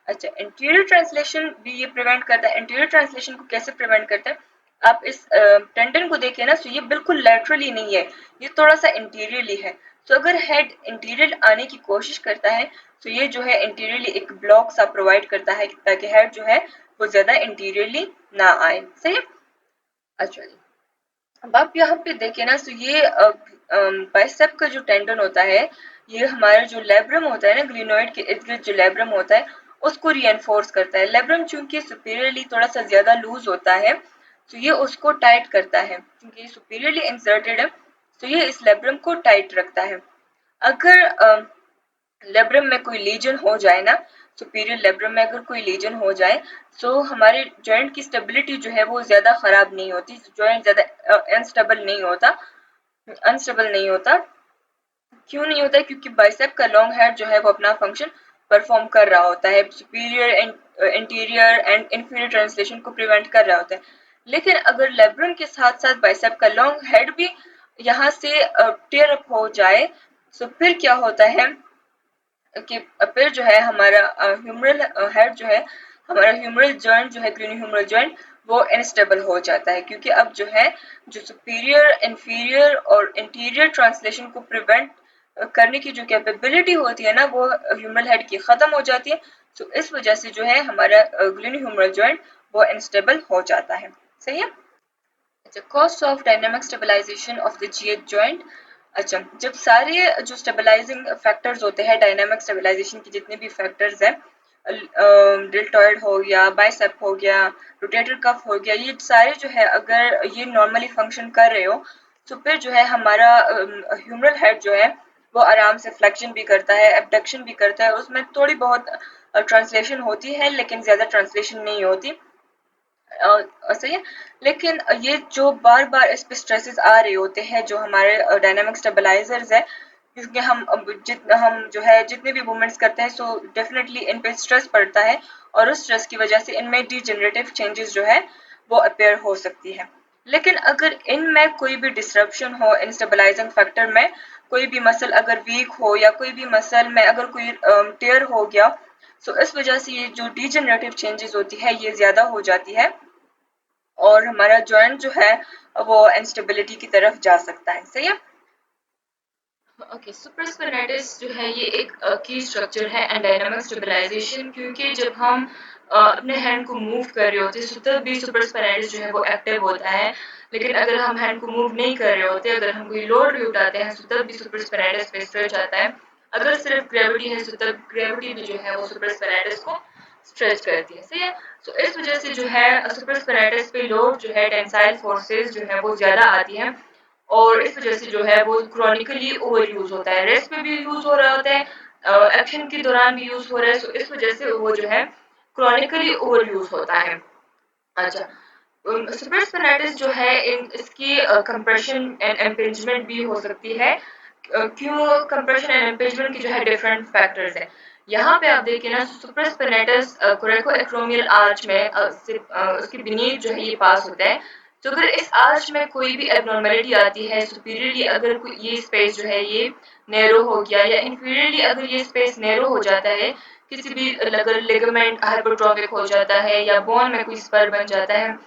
अच्छा, इंटीरियर ट्रांसलेशन भी ये प्रिवेंट करता है। इंटीरियर ट्रांसलेशन को कैसे प्रिवेंट करता है? आप इस टेंडन को देखिए ना, तो ये बिल्कुल लैटरली नहीं है, ये थोड़ा सा इंटीरियरली है। तो अगर हेड इंटीरियर आने की कोशिश करता है तो ये जो है इंटीरियरली एक ब्लॉक सा प्रोवाइड करता है ताकि हेड जो है वो ज्यादा इंटीरियरली ना आए। सही है। अच्छा जी, अब आप यहाँ पे देखें ना, तो ये बाइसेप का जो टेंडन होता है ये हमारा जो लेब्रम होता है ना, ग्लिनोइड के इर्द गिर्द जो लेब्रम होता है उसको रीएनफोर्स करता है। लेब्रम चूंकि सुपीरियरली थोड़ा सा ज्यादा लूज होता है तो ये उसको टाइट करता है, क्योंकि सुपीरियरली इंसर्टेड है तो ये इस लेब्रम को टाइट रखता है। अगर लेब्रम में कोई लीजन हो जाए ना, सुपीरियर लेब्रम में अगर कोई लीजन हो जाए तो हमारे जॉइंट की स्टेबिलिटी जो है वो ज्यादा खराब नहीं होती, जॉइंट ज्यादा अनस्टेबल नहीं होता। क्यों नहीं होता है? क्योंकि बाइसेप का लॉन्ग हेड जो है वो अपना फंक्शन परफॉर्म कर रहा होता है। Superior and interior and inferior translation को प्रिवेंट कर रहा होता है। लेकिन अगर लेब्रम के साथ साथ बाइसेप का लॉन्ग हेड भी यहाँ से टेयर अप हो जाए तो फिर क्या होता है कि फिर जो है हमारा ह्यूमरल हेड जो है, हमारा ह्यूमरल जॉइंट जो है, ग्रेन्यूह्यूमरल जॉइंट, वो इनस्टेबल हो जाता है, क्योंकि अब जो है जो सुपीरियर, इंफीरियर और इंटीरियर ट्रांसलेशन को प्रिवेंट करने की जो कैपेबिलिटी होती है ना, वो ह्यूमरल हेड की खत्म हो जाती है। तो इस वजह से जो है हमारा ग्रेन्यूह्यूमरल जॉइंट वो इनस्टेबल हो जाता है। सही है। अच्छा, cost of dynamic stabilisation of the GH joint. अच्छा, जब सारे जो स्टेबलाइजिंग फैक्टर्स होते हैं, डायनामिक स्टेबलाइजेशन के जितने भी फैक्टर्स हैं, डेल्टॉइड हो गया, बाइसेप हो गया, रोटेटर कफ हो गया, ये सारे जो है अगर ये नॉर्मली फंक्शन कर रहे हो तो फिर जो है हमारा ह्यूमरल हेड जो है वो आराम से फ्लेक्शन भी करता है, एबडक्शन भी करता है, उसमें थोड़ी बहुत ट्रांसलेशन होती है लेकिन ज़्यादा ट्रांसलेशन नहीं होती। सही है। लेकिन ये जो बार बार इस पे स्ट्रेसेस आ रहे होते हैं, जो हमारे डायनामिक स्टेबलाइजर्स है, क्योंकि हम जो है जितने भी मूवमेंट्स करते हैं, सो डेफिनेटली इन पे स्ट्रेस पड़ता है और उस स्ट्रेस की वजह से इनमें डिजेनरेटिव चेंजेस जो है वो अपेयर हो सकती है। लेकिन अगर इनमें कोई भी डिसरप्शन हो, इन स्टेबलाइजिंग फैक्टर में कोई भी मसल अगर वीक हो या कोई भी मसल में अगर कोई टेयर हो गया, सो इस वजह से ये जो डिजेनरेटिव चेंजेस होती है ये ज़्यादा हो जाती है और हमारा जॉइंट जो है वो इंस्टेबिलिटी की तरफ जा सकता है। सही है। ओके, सुप्रास्पाइनेटस जो है ये एक की स्ट्रक्चर है एंड डायनामिक स्टेबलाइजेशन, क्योंकि जब हम अपने हैंड को मूव कर रहे होते हैं तब भी सुप्रास्पाइनेटस जो है वो एक्टिव होता है। लेकिन अगर हम हैंड को मूव नहीं कर रहे होते, अगर हम कोई लोड भी उठाते हैं तो तब भी सुप्रास्पाइनेटस पे स्ट्रेच आता है। अगर सिर्फ ग्रेविटी है तो तब ग्रेविटी भी जो है वो सुप्रास्पाइनेटस को स्ट्रेच करती है। सही है। तो इस वजह से जो है सुप्रास्पाइनेटस पे लोड जो है, टेंसाइल फोर्सेस जो है वो ज़्यादा आती हैं और इस वजह से जो है वो क्रॉनिकली ओवर यूज होता है। रेस्ट में भी यूज हो रहा होता है, एक्शन के दौरान भी यूज हो रहा है, तो इस वजह से वो जो है क्रॉनिकली ओवर यूज होता है। अच्छा, सुप्रास्पाइनेटस जो है इसकी कंप्रेशन एंड इम्पिंजमेंट भी हो सकती है। क्यों कंप्रेशन एंड इम्पिंजमेंट की जो है डिफरेंट फैक्टर्स हैं। यहाँ पे आप देखिए ना, सुप्रास्पाइनेटस कोरेकोएक्रोमियल आर्च में उसके बीनीथ जो है ये पास होता है। तो अगर इस आर्च में कोई भी एबनॉर्मेलिटी आती है, सुपीरियरली अगर ये स्पेस जो है ये नैरो हो गया या इंफीरियरली अगर ये स्पेस नैरो हो जाता है, किसी भी अगर लिगामेंट हाइपरट्रोफिक हो जाता है या बोन में कोई स्पर बन जाता है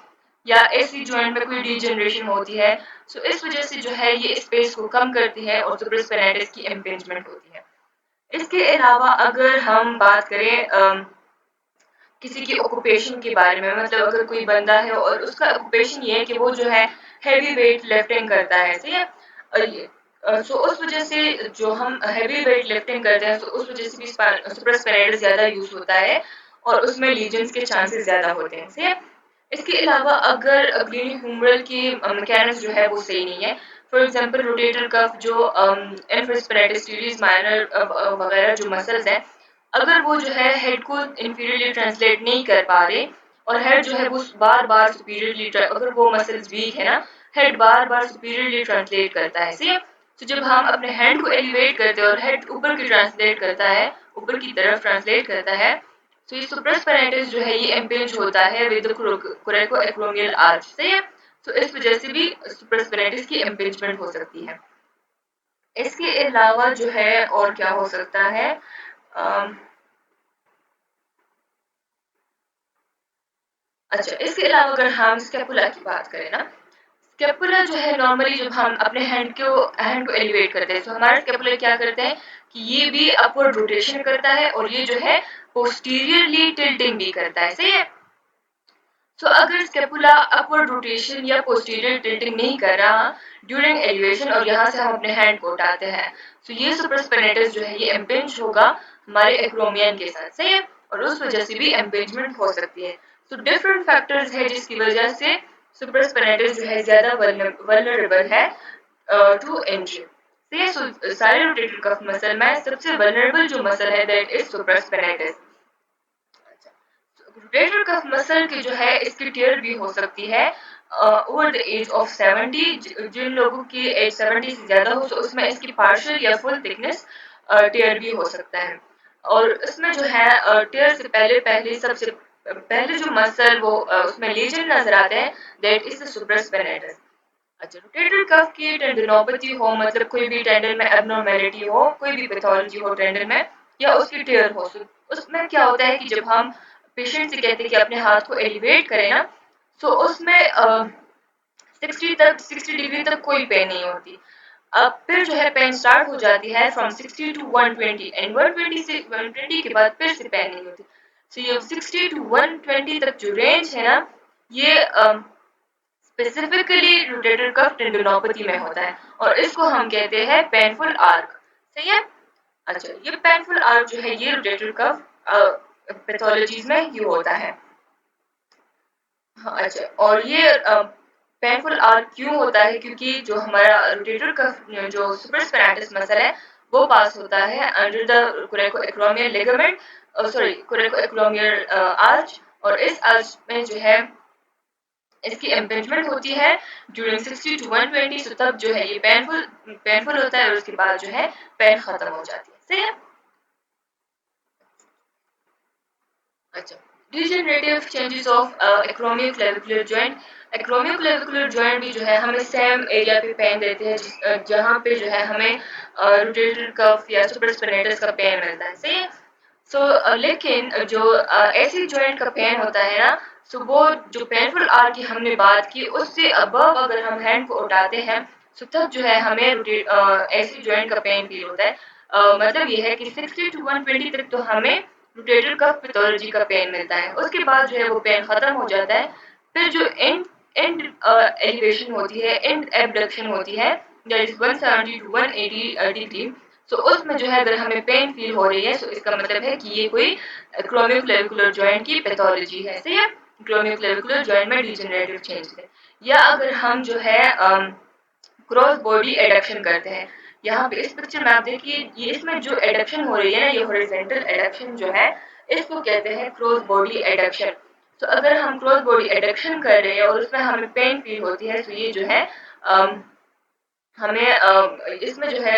या एसी जॉइंट में कोई डीजनरेशन होती है, तो इस वजह से जो है ये स्पेस को कम करती है और सुप्रास्पाइनेटस की इम्पिंजमेंट होती है। इसके अलावा अगर हम बात करें किसी की ऑक्यूपेशन के बारे में, मतलब अगर कोई बंदा है और उसका ऑक्यूपेशन ये है कि वो जो है हैवी वेट लिफ्टिंग करता है, सही है, सो उस वजह से जो हम हैवी वेट लिफ्टिंग करते हैं तो उस वजह से भी सुप्रास्पाइनेटस ज़्यादा यूज होता है और उसमें लीजन्स के चांसेस ज़्यादा होते हैं। सही है। इसके अलावा अगर ग्रेन्यूह्यूमरल की मैकेनिक्स जो है वो सही नहीं है, फॉर एग्जांपल रोटेटर कफ जो इन्फ्रास्पाइनेटस टीरियस माइनर वगैरह जो मसल्स हैं, अगर वो जो है हेड को इंफीरियरली ट्रांसलेट नहीं कर पा रहे और हेड जो है वो बार बार सुपीरियरली, अगर वो मसल्स वीक है ना, हेड बार बार सुपीरियरली ट्रांसलेट करता है। सही। तो जब हम अपने हैंड को एलिवेट करते हैं और हेड ऊपर की ट्रांसलेट करता है, ऊपर की तरफ ट्रांसलेट करता है, तो ये सुप्रास्पाइनेटस जो है ये इम्पिंज होता है विद कोरेकोएक्रोमियल आर्च। सही है। तो इस वजह से भी सुप्रास्पाइनेटस की इम्पिंजमेंट हो सकती है। इसके अलावा जो है और क्या हो सकता है, अच्छा, इसके अलावा अगर हम स्कैपुला की बात करें ना, स्कैपुला जो है नॉर्मली जब हम अपने हैंड को एलिवेट करते हैं तो हमारा स्कैपुला क्या करता है कि ये भी अपवर्ड रोटेशन करता है और ये जो है पोस्टीरियरली टिल्टिंग भी करता है। सही है। तो अगर स्कैपुला अपवर्ड रोटेशन या पोस्टीरियर टिल्टिंग नहीं कर रहा ड्यूरिंग एलिवेशन और यहाँ से हम अपने हैंड को उठाते हैं, तो ये सुप्रास्पाइनेटस जो है ये इम्पिंज होगा हमारे एक्रोमियन के साथ। सही है। और उस वजह से भी इम्पिंजमेंट हो सकती है। तो डिफरेंट फैक्टर्स है जिसकी वजह से सुप्रास्पाइनेटस जो है ज्यादा वल्नरेबल है टू इंजरी। सही। सारे रोटेटर कफ मसल में सबसे वल्नरेबल जो मसल है that is supraspinatus. Rotator cuff muscle की जो है इसकी टियर भी हो सकती है ओवर द एज ऑफ 70। जिन लोगों की एज 70 से ज़्यादा हो तो उसमें इसकी पार्शियल या फुल थिकनेस टियर भी हो सकता है। और इसमें जो है टेयर से पहले पहले सबसे पहले जो मसल वो उसमें लीजन नजर आते हैं, दैट इज द सुप्रास्पिनेटस। अच्छा, रोटेटर कफ की टेंडिनोपैथी हो, मतलब कोई भी टेंडन में एबनॉर्मेलिटी हो, कोई भी पैथोलॉजी हो टेंडन में, या उसकी टेयर हो, उसमें क्या होता है कि जब हम पेशेंट से कहते हैं कि अपने हाथ को एलिवेट करें ना, तो उसमें 60 डिग्री तक कोई पेन नहीं होती। अब फिर जो है पेन स्टार्ट हो जाती है फ्रॉम 60 टू 120, एंड 120 से 120 के बाद फिर से पेन नहीं होती। सो ये 60 टू 120 तक जो रेंज है ना, ये स्पेसिफिकली रोटेटर कफ टेंडिनोपैथी में होता है, और इसको हम कहते हैं पेनफुल आर्क। सही है। अच्छा, ये पेनफुल आर्क जो है ये रोटेटर कफ पैथोलॉजीज में ये होता है। हाँ, अच्छा, और ये पेनफुल आर्क क्यों होता है, क्योंकि जो हमारा रोटेटर कफ जो सुपरस्पिनाटस मसल है वो पास होता है under the coracoacromial ligament, sorry coracoacromial arch, और इस आर्च में जो है इसकी इम्पिंजमेंट होती है ड्यूरिंग 60 टू 120, तो तब जो है ये पेनफुल होता है, और उसके बाद जो है पेन खत्म हो जाती है। सही है। अच्छा, degenerative changes of acromioclavicular joint. Acromioclavicular joint भी जो है हमें सेम एरिया पे पेन देते हैं, जहाँ पे जो है हमें रोटेटर कफ या सुपरस्पिनेटस का पेन मिलता है। सही है। लेकिन जो ऐसी जॉइंट का पेन होता है ना, वो जो पेनफुल आर की हमने बात की उससे अबव अगर हम हैंड को उठाते हैं, तब जो है हमें ऐसी जॉइंट का पेन फील होता है। मतलब ये है कि 60 टू 120 तक तो हमें रोटेटर कफ पैथोलॉजी का पेन मिलता है, उसके बाद जो है वो पेन खत्म हो जाता है। फिर जो एंड एंड एलिवेशन होती है, एंड एबडक्शन होती है, दैट इज 170 टू 180 डिग्री। तो उसमें जो है अगर हमें पेन फील हो रही है, तो इसका मतलब है कि ये कोई क्रोमियोक्लेविकुलर जॉइंट की पैथोलॉजी है। सही है। क्रोमियोक्लेविकुलर जॉइंट में डिजेनरेटिव चेंज है। या अगर हम जो है क्रॉस बॉडी एडक्शन करते हैं, यहाँ पे इस पिक्चर में आप देखिए, ये इसमें जो एडक्शन हो रही है ना, ये हॉरिजॉन्टल एडक्शन जो है, इसको कहते हैं क्रॉस बॉडी एडक्शन। तो अगर हम क्रॉस बॉडी एडक्शन कर रहे हैं और उसमें हमें पेन फील होती है, तो ये जो है हमें इसमें जो है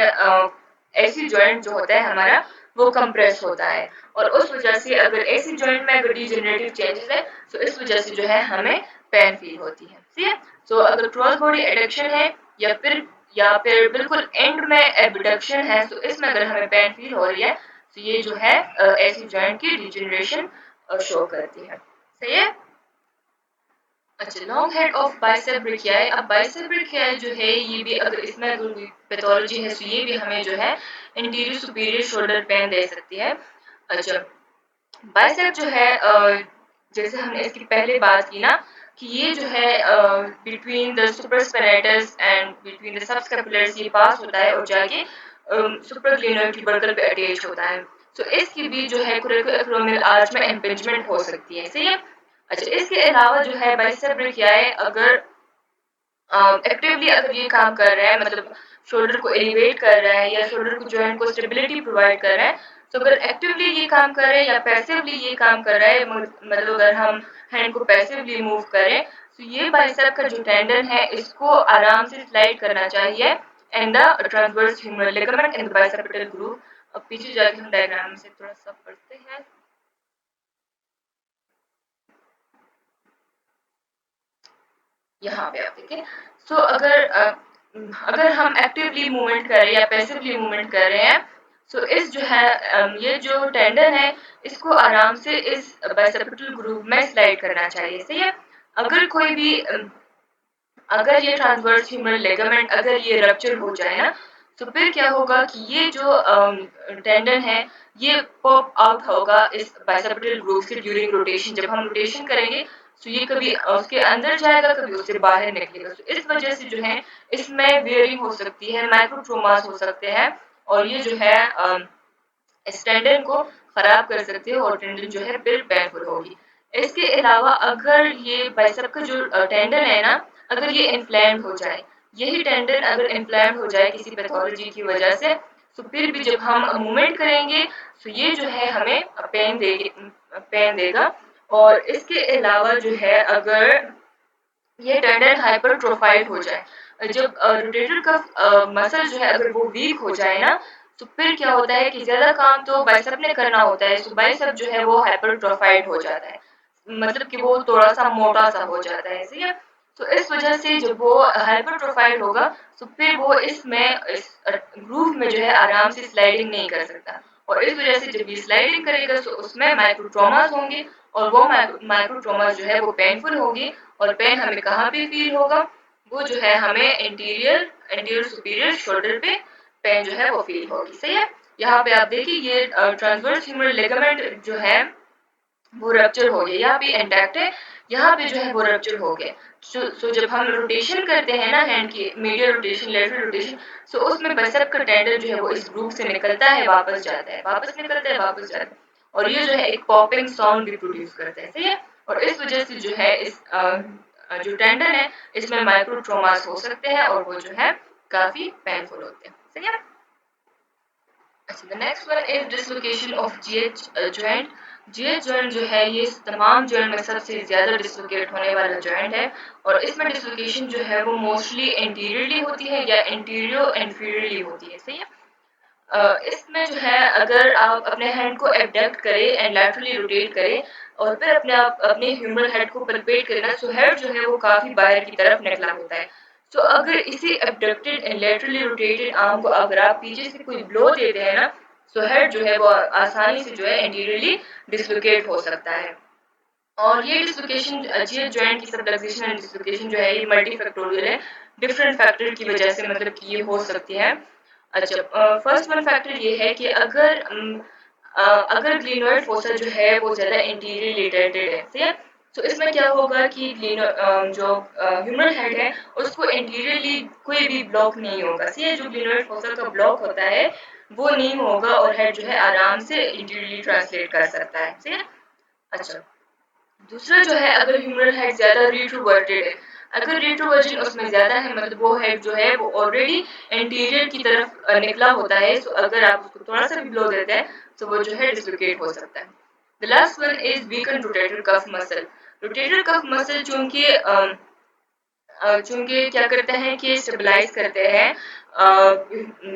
ऐसी जॉइंट जो होता है हमारा वो कंप्रेस होता है, और उस वजह से अगर ऐसी जॉइंट में अगर डिजेनरेटिव चेंजेस है, तो इस वजह से जो है हमें पेन फील होती है। ठीक है। तो अगर क्रॉस बॉडी एडक्शन है, या फिर बिल्कुल एंड में एबडक्शन है, तो इसमें अगर हमें पेन फील हो रही है, तो ये जो है ऐसी जॉइंट की डिजेनरेशन शो करती है। सही है। अच्छा, long head of bicep brachii. अब बाइसेप ब्रेकियाई जो है ये भी अगर इसमें अगर कोई पैथोलॉजी है, तो ये भी हमें जो है इंटीरियर सुपीरियर शोल्डर पेन दे सकती है। अच्छा, बाइसेप जो है जैसे हमने इसकी पहले बात की ना, कि ये जो है between the supraspinatus and between the subscapularis ये पास होता है और जाके सुपरक्लिनोइड ट्यूबरकल पे अटैच होता है। तो इसकी भी जो है कोरेकोएक्रोमियल आर्च में इम्पिंजमेंट हो सकती है। सही है। अच्छा, इसके अलावा जो है बाइसेप ब्रेकियाई अगर एक्टिवली अगर ये काम कर रहा है, मतलब शोल्डर को एलिवेट कर रहा है या शोल्डर को जॉइंट को स्टेबिलिटी प्रोवाइड कर रहा है, तो अगर एक्टिवली ये काम कर रहे हैं या पैसिवली ये काम कर रहा है, मतलब अगर हम हैंड को पैसिवली मूव करें, तो ये बाइसेप का जो टेंडन है इसको आराम से स्लाइड करना चाहिए and the transverse humeral ligament in the bicipital groove. अब पीछे जाके हम डायग्राम से थोड़ा सा पढ़ते हैं। यहाँ पे आप देखें। सो अगर हम एक्टिवली मूवमेंट कर रहे हैं या पैसिवली मूवमेंट कर रहे हैं, तो इस जो है ये जो टेंडन है इसको आराम से इस बाइसेप्टल ग्रूव में स्लाइड करना चाहिए। सही है। अगर कोई भी अगर ये ट्रांसवर्स ह्यूमरल लिगामेंट अगर ये रप्चर हो जाए ना, तो फिर क्या होगा कि ये जो टेंडन है ये पॉप आउट होगा इस बाइसेप्टल ग्रूव से ड्यूरिंग रोटेशन। जब हम रोटेशन करेंगे, तो ये कभी उसके अंदर जाएगा, कभी उससे बाहर निकलेगा। तो इस वजह से जो है इसमें वेयरिंग हो सकती है, माइक्रोट्रोमास हो सकते हैं, और ये जो है इस टेंडन को खराब कर सकते हो और टेंडन जो है फिर पेनफुल होगी। इसके अलावा अगर ये बाइसेप का जो टेंडन है ना, अगर ये इन्फ्लेम्ड हो जाए, यही टेंडन अगर इन्फ्लेम्ड हो जाए किसी पैथोलॉजी की वजह से, तो फिर भी जब हम मूवमेंट करेंगे, तो ये जो है हमें पेन देगा। और इसके अलावा जो है अगर ये टेंडन हाइपरट्रोफाइड हो जाए, जब रोटेटर का मसल जो है अगर वो वीक हो जाए ना, तो फिर क्या होता है कि ज़्यादा काम तो बाइसेप ने करना होता है, तो बाइसेप जो है वो हाइपरट्रोफाइड हो जाता है, मतलब कि वो थोड़ा सा मोटा सा हो जाता है, सही है। तो इस वजह से जब वो हाइपरट्रोफाइड होगा तो फिर वो इसमें इस ग्रूव में जो है आराम से स्लाइडिंग नहीं कर सकता, और इस वजह से जब ये स्लाइडिंग करेगा तो उसमें माइक्रोट्रोमास होंगे, और वो माइक्रोट्रोमास जो है वो पेनफुल होंगे, और पेन हमें कहाँ पे फील होगा, वो जो है हमें इंटीरियर सुपीरियर शोल्डर पे पेन जो है वो फील होगी, सही है। यहाँ पे आप देखिए ये ट्रांसवर्स ह्यूमरल लिगामेंट जो है वो रप्चर हो गया, यहाँ पे इंटैक्ट है, यहाँ पे जो है वो रप्चर हो गया। सो जब हम रोटेशन करते हैं ना हैंड की, मीडियल रोटेशन लेटरल रोटेशन, सो उसमें बाइसेप का टेंडन जो है वो इस ग्रुप से निकलता है, वापस जाता है, वापस निकलता है, वापस जाता है, और ये जो है एक पॉपिंग साउंड भी प्रोड्यूस करता है, सही है। और इस वजह से जो है इस जो टेंडन है इसमें माइक्रो ट्रोमास हो सकते हैं, और वो जो है काफी पेनफुल होते हैं, सही है। अच्छा, the next one is dislocation of GH joint. GH joint जो है ये तमाम जॉइंट में सबसे ज़्यादा डिसलोकेट होने वाला जॉइंट है, और इसमें डिसलोकेशन जो है वो मोस्टली इंटीरियरली होती है या इंटीरियो इंफीरियरली होती है, सही है। इसमें जो है अगर आप अपने हैंड को एबडक्ट करें एंड लैटरली रोटेट करें, और फिर अपने ह्यूमरल हेड को पल्पेट करें ना, सो हेड जो है वो काफ़ी बाहर की तरफ निकला होता है। तो अगर इसी abducted and laterally rotated arm को अगर आप पीछे से कोई ब्लो देते हैं ना, सो हेड जो है वो आसानी से जो है एंटीरियरली डिसलोकेट हो सकता है। और ये डिसलोकेशन जीएच जॉइंट की सबलक्सेशन एंड डिसलोकेशन जो है ये मल्टी फैक्टोरियल है, डिफरेंट फैक्टर की वजह से मतलब कि ये हो सकती है। अच्छा, फर्स्ट वन फैक्टर ये है कि अगर ग्लिनोइड फोसा जो है वो ज़्यादा इंटीरियर रिलेटेड है, ठीक है। तो इसमें क्या होगा कि जो ह्यूमरल हेड है उसको इंटीरियरली कोई भी ब्लॉक नहीं होगा, सही है। जो ग्लिनोइड फोसा का ब्लॉक होता है वो नहीं होगा, और हेड जो है आराम से इंटीरियरली ट्रांसलेट कर सकता है, ठीक है। अच्छा, दूसरा जो है अगर ह्यूमरल हेड ज़्यादा रिट्रोवर्टेड है, अगर रिट्रोवर्जन उसमें ज़्यादा है मतलब वो हेड जो है वो ऑलरेडी इंटीरियर की तरफ निकला होता है, तो अगर आप उसको थोड़ा सा भी ब्लो देते हैं तो वो जो है डिसलोकेट हो सकता है। The last one is weaken rotator cuff muscle. Rotator cuff muscle चूंकि क्या करते हैं कि स्टेबलाइज करते हैं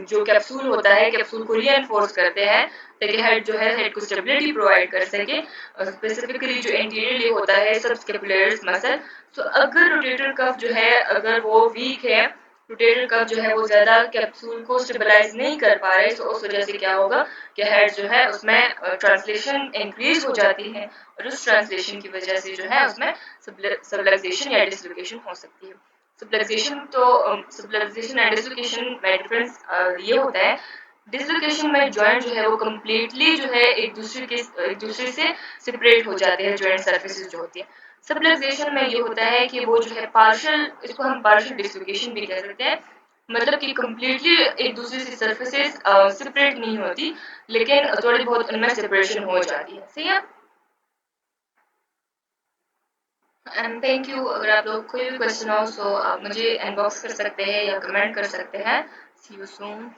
जो कैप्सूल होता है, कैप्सूल को रीएनफोर्स करते हैं ताकि हेड जो है हेड को स्टेबिलिटी प्रोवाइड कर सके, स्पेसिफिकली जो इंटीरियरली होता है सब स्केपुलरिस मसल। तो अगर रोटेटर कफ जो है अगर वो वीक है, रोटेटर कफ जो है वो ज़्यादा कैप्सूल को स्टेबलाइज नहीं कर पा रहे, तो उस वजह से क्या होगा कि हेड जो है उसमें ट्रांसलेशन इंक्रीज हो जाती है, और उस ट्रांसलेशन की वजह से जो है उसमें सबलक्सेशन या डिसलोकेशन हो सकती है। सबलक्सेशन एंड डिसलोकेशन में डिफरेंस ये होता है, डिसलोकेशन में जॉइंट जो है वो कम्प्लीटली जो है एक दूसरे से सेपरेट हो जाते हैं, जॉइंट सर्फेसिस जो होती है। सबलक्सेशन में ये होता है कि वो जो है पार्शियल, इसको हम पार्शियल डिसलोकेशन भी कह सकते हैं, मतलब कि कम्प्लीटली एक दूसरे से सर्फेसिस सेपरेट नहीं होती, लेकिन थोड़ी बहुत उनमें सेपरेशन हो जाती है, सही है। And thank you. अगर आप लोग कोई भी क्वेश्चन हो तो आप मुझे इनबॉक्स कर सकते हैं या कमेंट कर सकते हैं। सी यू सून।